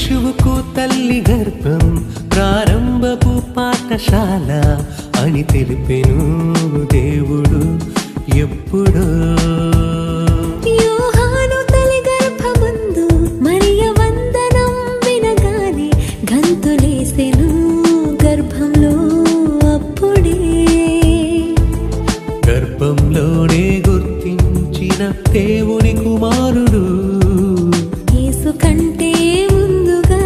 శిశువుకు తల్లి గర్భం ప్రారంభపు పాఠశాల అని తెలిపెను దేవుడు ఎప్పుడో. యోహాను తల్లి గర్భమందు మరియ వందనం వినగానే గంతులేసెను గర్భంలో అప్పుడే. గర్భంలోనే గుర్తించిన దేవుని కుమారుడు యేసు కంటే ముందుగా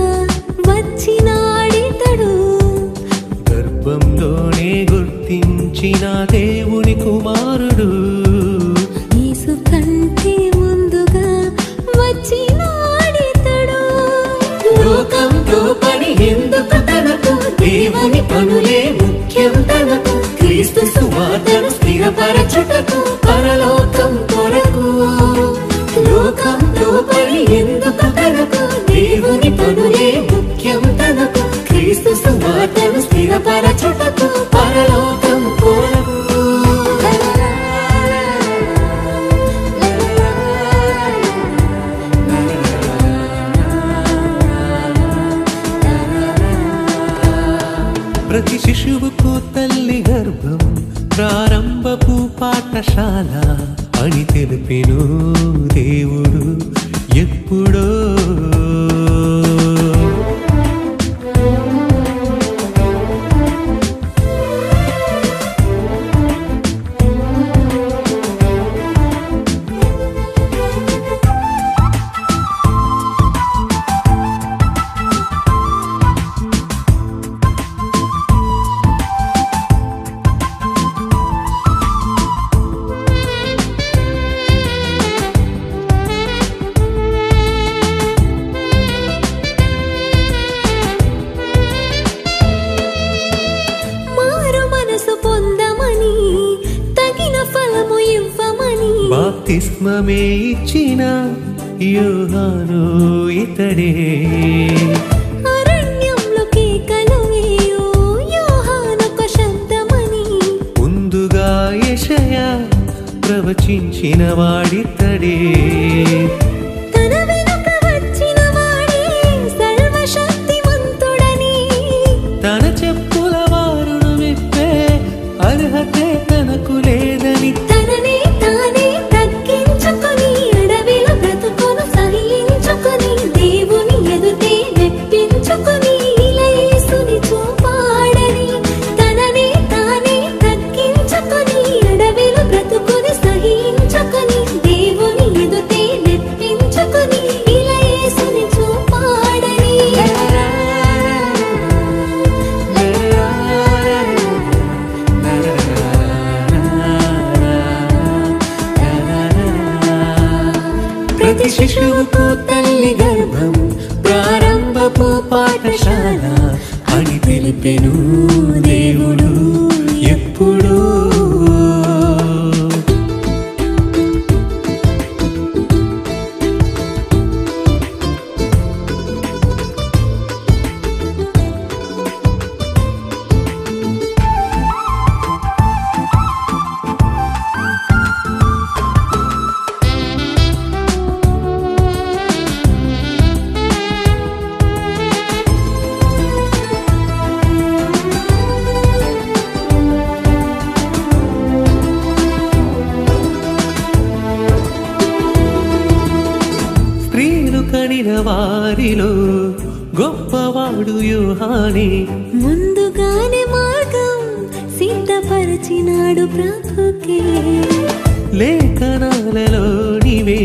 వచ్చినాడితడు. గర్భంలోనే గుర్తించిన దేవుని కుమారుడు యేసు కంటే ముందుగా వచ్చినాడితడు. లోకంతో పని ఎందుకు తనకు, దేవుని పనులే ముఖ్యం తనకు. క్రీస్తు సువార్తను స్థిరపరచుటకు పరలోకం కొరకు. లోకంతో పని ఎందుకు తనకు, దేవుని పనులే ముఖ్యం తనకు. క్రీస్తు సువార్తను స్థిరపరచుటకు పరలోకం కొరకు. ప్రతి శిశువుకు తల్లి గర్భం ప్రారంభపు పాఠశాల అని తెలిపెను దేవుడు ఎప్పుడో. బాప్తిస్మమే ఇచ్చిన యోహాను ఇతడే. అరణ్యంలో కేకలు వేయు యోహానొక శబ్దమని ముందుగా యెషయా ప్రవచించిన వాడితడే. తన వెనుక వచ్చిన వాడే సర్వశక్తిమంతుడని తన చెప్పుల వారును విప్పే అర్హతే తనకు లేదని తననే తానే తగ్గించుకొని అడవిలో బ్రతుకును సహించుకొని దేవుని ఎదుటే మెప్పించుకొని ఇలా యేసుని చూపాడని. తననే తానే తగ్గించుకొని అడవిలో బ్రతుకుని సహించుకొని దేవుని ఎదుటే మెప్పించుకొని ఇలా యేసుని చూపాడని. ప్రతి శిశువుకు తల్లి గర్భం ప్రారంభపు పాఠశాల అని తెలిపెను దేవుడు ఎప్పుడో. కనిన వారిలో గొప్పవాడు యోహానే. ముందుగానే మార్గం సిద్ధపరచినాడు ప్రభుకే. లేఖనాలలోనివే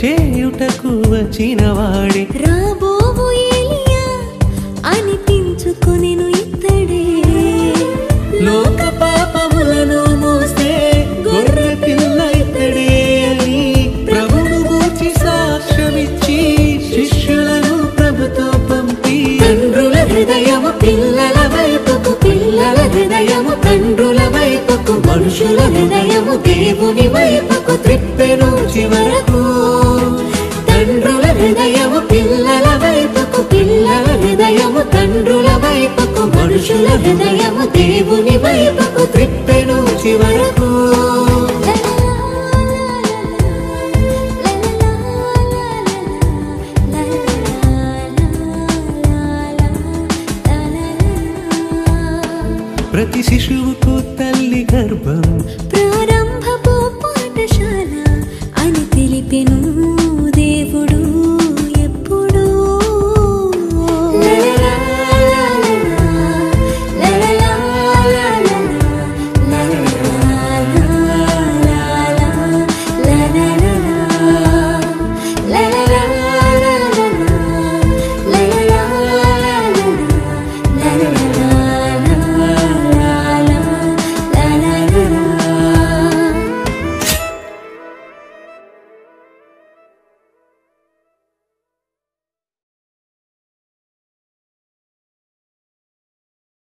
చేయుటకు వచ్చిన వాడే. రాబోవు ఎలియా అనిపించుకొనెను ఇతడే. లోక పాపములను మోసే గొర్రె పిల్ల ఇతడే అని ప్రభువు గూర్చి సాక్ష్యమిచ్చి శిష్యులను ప్రభుతో పంపి తండ్రుల హృదయము పిల్లల వైపుకు, పిల్లల హృదయము తండ్రుల వైపుకు, మనుషుల హృదయము దేవుని వైపుకు త్రిప్పెను చివరకు. తండ్రుల హృదయము పిల్లల వైపుకు, పిల్లల హృదయము తండ్రుల వైపుకు, మనుషుల హృదయము దేవుని వైపుకు